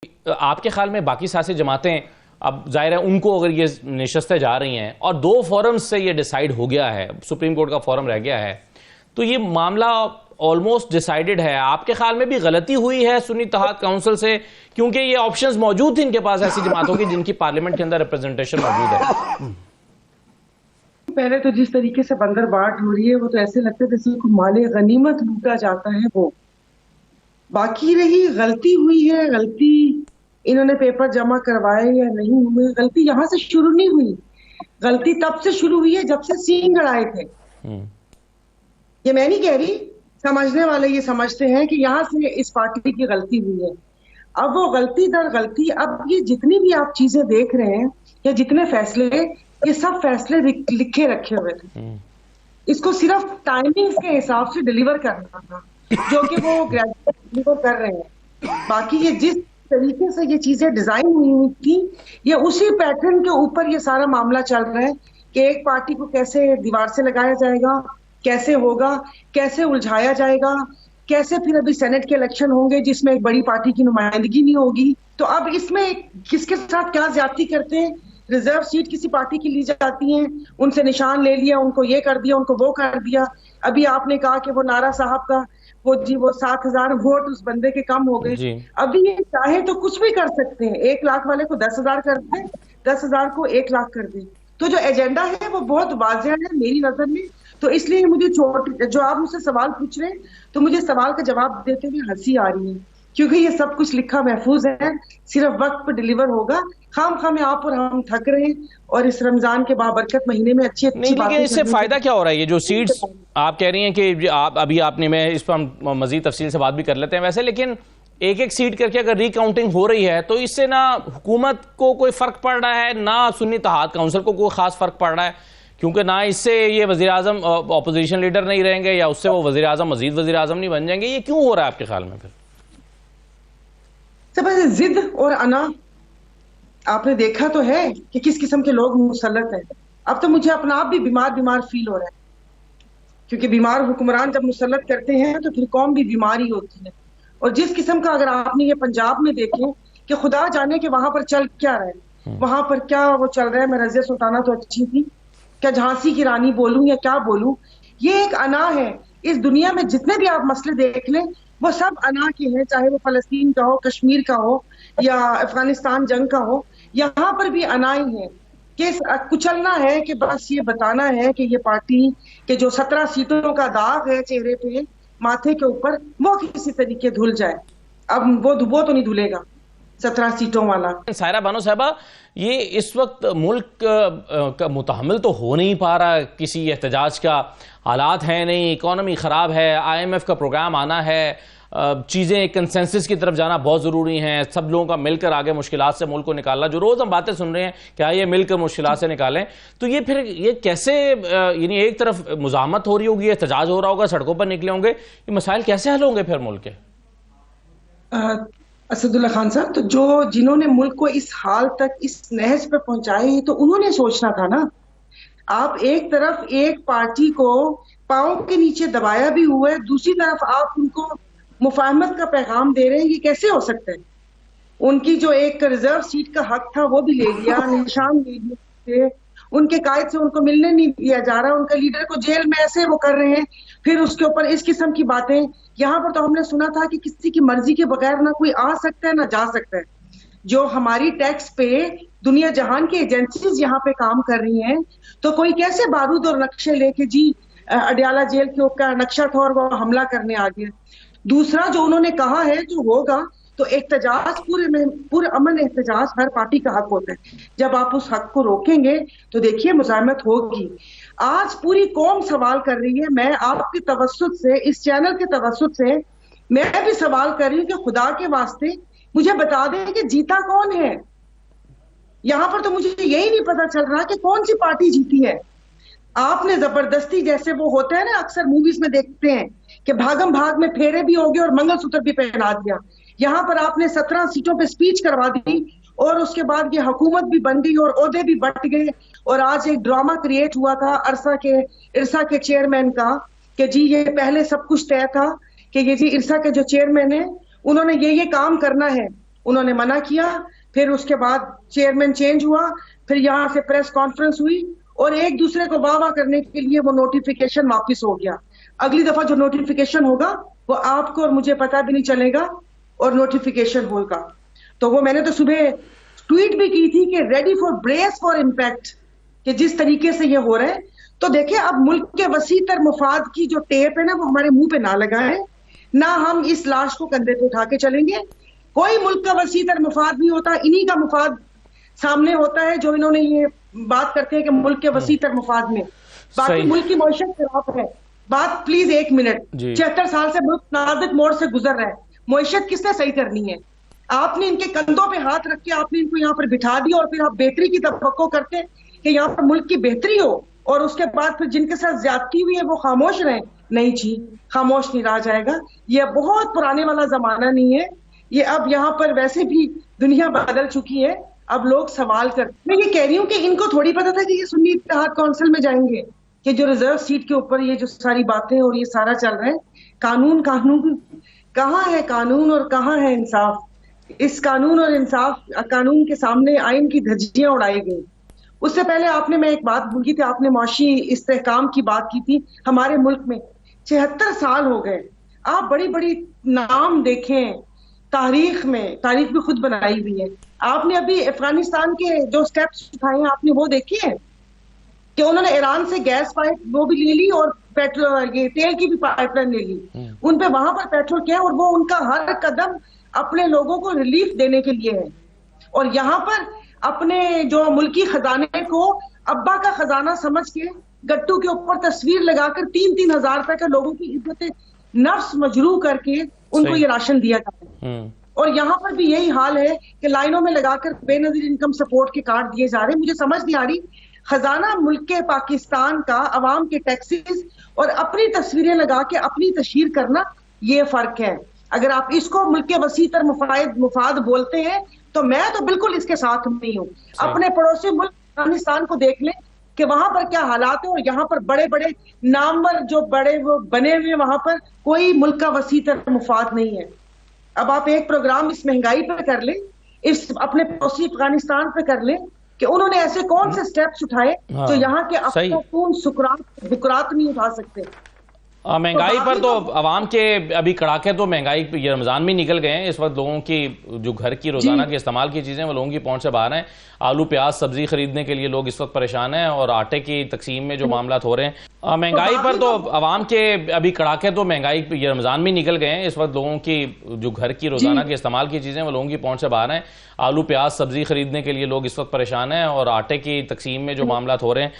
आपके ख्याल में बाकी सियासी जमातें, अब जाहिर है उनको अगर ये नशस्तें जा रही हैं और 2 फोरम्स से ये डिसाइड हो गया है, सुप्रीम कोर्ट का फोरम रह गया है, तो ये मामला ऑलमोस्ट डिसाइडेड है, आपके ख्याल में भी गलती हुई है सुन्नी इत्तेहाद काउंसिल से? क्योंकि ये ऑप्शंस मौजूद थे इनके पास ऐसी जमातों की जिनकी पार्लियामेंट के अंदर रिप्रेजेंटेशन मौजूद है। पहले तो जिस तरीके से बंदरबाट हो रही है वो तो ऐसे लगता है जैसे माले गनीमत लूटा जाता है वो। बाकी रही गलती हुई है, गलती इन्होंने पेपर जमा करवाए या नहीं हुए, गलती यहाँ से शुरू नहीं हुई, गलती तब से शुरू हुई है जब से सींग गड़ाए थे। ये मैं नहीं कह रही, समझने वाले ये समझते हैं कि यहाँ से इस पार्टी की गलती हुई है। अब वो गलती दर गलती, अब ये जितनी भी आप चीजें देख रहे हैं या जितने फैसले, ये सब फैसले लिखे रखे हुए थे। इसको सिर्फ टाइमिंग के हिसाब से डिलीवर करना था, जो कि वो ग्रेजुएट डिलीवर कर रहे हैं। बाकी ये जिस तरीके से ये चीजें डिजाइन हुई थी, ये उसी पैटर्न के ऊपर ये सारा मामला चल रहा है कि एक पार्टी को कैसे दीवार से लगाया जाएगा, कैसे होगा, कैसे उलझाया जाएगा, कैसे फिर अभी सेनेट के इलेक्शन होंगे जिसमें एक बड़ी पार्टी की नुमाइंदगी नहीं होगी। तो अब इसमें किसके साथ क्या ज्यादती करते हैं, रिजर्व सीट किसी पार्टी की ली जाती है, उनसे निशान ले लिया, उनको ये कर दिया, उनको वो कर दिया। अभी आपने कहा कि वो नारा साहब का वो 7,000 वोट उस बंदे के कम हो गए। अभी ये चाहे तो कुछ भी कर सकते हैं, 1 लाख वाले को 10,000 कर दे, 10,000 को 1 लाख कर दे। तो जो एजेंडा है वो बहुत वाज़ेह है मेरी नजर में। तो इसलिए मुझे जो आप मुझसे सवाल पूछ रहे हैं, तो मुझे सवाल का जवाब देते हुए हंसी आ रही है, क्योंकि ये सब कुछ लिखा महफूज है, सिर्फ वक्त पर डिलीवर होगा। खाम में आप और हम थक रहे हैं, और इस रमजान के बाबरकत महीने में अच्छी लेकिन इससे फायदा क्या हो रहा है? ये जो सीट्स आप कह रही हैं कि आप अभी आपने, मैं इस पर हम मजीद तफसील से बात भी कर लेते हैं वैसे, लेकिन एक सीट करके अगर रिकाउंटिंग हो रही है तो इससे ना हुकूमत को कोई फर्क पड़ रहा है, ना सुन्नी इत्तेहाद काउंसिल को कोई खास फर्क पड़ रहा है, क्योंकि ना इससे ये वजीर आजम अपोजिशन लीडर नहीं रहेंगे या उससे वो वजीर आजम मजीद वजीर आजम नहीं बन जाएंगे। ये क्यों हो रहा है आपके ख्याल में? फिर सब जिद और अना आपने देखा तो है कि किस किस्म के लोग मुसल्लत हैं। अब तो मुझे अपना आप भी बीमार फील हो रहा है, क्योंकि बीमार हुक्मरान जब मुसल्लत करते हैं तो फिर कौम भी बीमार ही होती है। और जिस किस्म का अगर आपने ये पंजाब में देखें कि खुदा जाने के वहां पर चल क्या रहा है, वहां पर क्या वो चल रहा है। मैं रज़िया सुल्ताना तो अच्छी थी, क्या झांसी की रानी बोलूं या क्या बोलूं, ये एक अना है। इस दुनिया में जितने भी आप मसले देख लें वो सब अना के हैं, चाहे वो फलस्तीन का हो, कश्मीर का हो या अफगानिस्तान जंग का हो, यहाँ पर भी अना ही है कि कुचलना है, कि बस ये बताना है कि ये पार्टी के जो 17 सीटों का दाग है चेहरे पे, माथे के ऊपर, वो किसी तरीके धुल जाए। अब वो तो नहीं धुलेगा 17 सीटों वाला। सायरा बानो साहबा, ये इस वक्त मुल्क का मुतहम्मिल तो हो नहीं पा रहा किसी एहतजाज का, हालात है नहीं, इकोनॉमी ख़राब है, IMF का प्रोग्राम आना है, चीज़ें कंसेंसस की तरफ जाना बहुत ज़रूरी हैं, सब लोगों का मिलकर आगे मुश्किलात से मुल्क को निकालना, जो रोज़ हम बातें सुन रहे हैं क्या ये मिलकर मुश्किलात से निकालें, तो ये फिर ये कैसे, यानी एक तरफ मुज़ाहमत हो रही होगी, एहतजाज हो रहा होगा, सड़कों पर निकले होंगे, ये मसाइल कैसे हल होंगे फिर मुल्क के? असदुल्ला खान साहब, तो जिन्होंने मुल्क को इस हाल तक, इस नहज पे पहुंचाए, तो उन्होंने सोचना था ना। आप एक तरफ एक पार्टी को पांव के नीचे दबाया भी हुआ है, दूसरी तरफ आप उनको मुफाहमत का पैगाम दे रहे हैं, ये कैसे हो सकता है? उनकी जो एक रिजर्व सीट का हक था वो भी ले लिया, निशान ले लिए, उनके कायद से उनको मिलने नहीं दिया जा रहा, उनके लीडर को जेल में ऐसे वो कर रहे हैं, फिर उसके ऊपर इस किस्म की बातें। यहाँ पर तो हमने सुना था कि किसी की मर्जी के बगैर ना कोई आ सकता है ना जा सकता है। जो हमारी टैक्स पे दुनिया जहान की एजेंसीज यहाँ पे काम कर रही हैं, तो कोई कैसे बारूद और नक्शे लेके जी अडयाला जेल के ऊपर नक्शा था और वो हमला करने आ गया। दूसरा, जो उन्होंने कहा है जो होगा, तो एहतजाज पूरे अमन एहतजाज हर पार्टी का हक होता है। जब आप उस हक को रोकेंगे तो देखिए मुज़ाहमत होगी। आज पूरी कौम सवाल कर रही है, मैं आपके तवस्सुत से, इस चैनल के तवस्सुत से मैं भी सवाल कर रही हूँ कि खुदा के वास्ते मुझे बता दें कि जीता कौन है। यहाँ पर तो मुझे यही नहीं पता चल रहा कि कौन सी पार्टी जीती है। आपने जबरदस्ती, जैसे वो होते हैं ना अक्सर मूवीज में देखते हैं कि भागम भाग में फेरे भी हो गए और मंगलसूत्र भी पहना दिया, यहाँ पर आपने 17 सीटों पे स्पीच करवा दी और उसके बाद ये हुकूमत भी बन गई और ओहदे भी बट गए। और आज एक ड्रामा क्रिएट हुआ था इरसा के चेयरमैन का कि जी ये पहले सब कुछ तय था कि ये जी इरसा के जो चेयरमैन है उन्होंने ये काम करना है, उन्होंने मना किया। फिर उसके बाद चेयरमैन चेंज हुआ, फिर यहाँ से प्रेस कॉन्फ्रेंस हुई और एक दूसरे को वाह वाह करने के लिए वो नोटिफिकेशन वापस हो गया। अगली दफा जो नोटिफिकेशन होगा वो आपको और मुझे पता भी नहीं चलेगा और नोटिफिकेशन होगा। तो वो मैंने तो सुबह ट्वीट भी की थी कि ready for brace for impact, कि जिस तरीके से ये हो रहा है। तो देखिए, अब मुल्क के वसीतर मुफाद की जो टेप है ना, वो हमारे मुंह पे ना लगाए, ना हम इस लाश को कंधे पे उठा के चलेंगे। कोई मुल्क का वसीतर मुफाद नहीं होता, इन्हीं का मुफाद सामने होता है जो इन्होंने ये बात करते हैं कि मुल्क के वसीतर मुफाद में। बाकी मुल्क की मईशत खराब है। बात प्लीज एक मिनट, 76 साल से मुल्क नाजुक मोड़ से गुजर रहा है, मईशत किसने सही करनी है? आपने इनके कंधों पे हाथ रख के आपने इनको यहाँ पर बिठा दिया और फिर आप बेहतरी की तवक्को करते कि यहाँ पर मुल्क की बेहतरी हो, और उसके बाद फिर जिनके साथ ज्यादती हुई है वो खामोश रहे। नहीं जी, खामोश नहीं रहा जाएगा। ये बहुत पुराने वाला जमाना नहीं है ये। अब यहाँ पर वैसे भी दुनिया बदल चुकी है, अब लोग सवाल कर। मैं ये कह रही हूँ कि इनको थोड़ी पता था कि ये सुन्नी इत्तेहाद काउंसिल में जाएंगे, कि जो रिजर्व सीट के ऊपर ये जो सारी बातें और ये सारा चल रहा है। कानून कहाँ है? कानून और कहाँ है इंसाफ? इस कानून और इंसाफ, कानून के सामने आइन की धज्जियां उड़ाई गई। उससे पहले आपने, मैं एक बात भूल गई थी, आपने माशी इस्तेहकाम की बात की थी। हमारे मुल्क में 76 साल हो गए, आप बड़ी बड़ी नाम देखें तारीख में, तारीख भी खुद बनाई हुई है। आपने अभी अफगानिस्तान के जो स्टेप्स उठाए हैं, आपने वो देखे हैं कि उन्होंने ईरान से गैस पाइप वो भी ले ली और पेट्रोल, ये तेल की भी पाइपलाइन ले ली। उन पे वहां पर पेट्रोल किया और वो उनका हर कदम अपने लोगों को रिलीफ देने के लिए है। और यहाँ पर अपने जो मुल्की खजाने को अब्बा का खजाना समझ के गट्टू के ऊपर तस्वीर लगाकर 3-3 हजार रुपए का लोगों की इज्जत नफ्स मजरू करके उनको ये राशन दिया जाता है। और यहाँ पर भी यही हाल है कि लाइनों में लगाकर बेनजीर इनकम सपोर्ट के कार्ड दिए जा रहे हैं। मुझे समझ नहीं आ रही, खजाना मुल्क के पाकिस्तान का, अवाम के टैक्सेस और अपनी तस्वीरें लगा के अपनी तशहीर करना, ये फर्क है। अगर आप इसको मुल्क के वसीतर मुफाद बोलते हैं तो मैं तो बिल्कुल इसके साथ नहीं हूँ। अपने पड़ोसी मुल्क अफगानिस्तान को देख लें कि वहां पर क्या हालात है, और यहाँ पर बड़े बड़े नामवर जो बड़े वो बने हुए, वहां पर कोई मुल्क का वसीतर मुफाद नहीं है। अब आप एक प्रोग्राम इस महंगाई पर कर लें, इस अपने पड़ोसी अफगानिस्तान पे कर लें कि उन्होंने ऐसे कौन से स्टेप्स उठाए जो यहाँ के अफसोस सुकरात नहीं उठा सकते। महंगाई पर तो आवाम के अभी कड़ाके तो महंगाई ये रमजान में निकल गए हैं। इस वक्त लोगों की जो घर की रोजाना के इस्तेमाल की चीजें वो लोगों की पहुंच से बाहर हैं। आलू प्याज सब्जी खरीदने के लिए लोग इस वक्त परेशान हैं और आटे की तकसीम में जो मामला हो रहे हैं। महंगाई पर तो आवाम के अभी कड़ाके तो महंगाई ये रमजान में निकल गए हैं। इस वक्त लोगों की जो घर की रोजाना के इस्तेमाल की चीजें वो लोगों की पहुंच से बाहर हैं। आलू प्याज सब्जी खरीदने के लिए लोग इस वक्त परेशान हैं और आटे की तकसीम में जो मामला हो रहे हैं।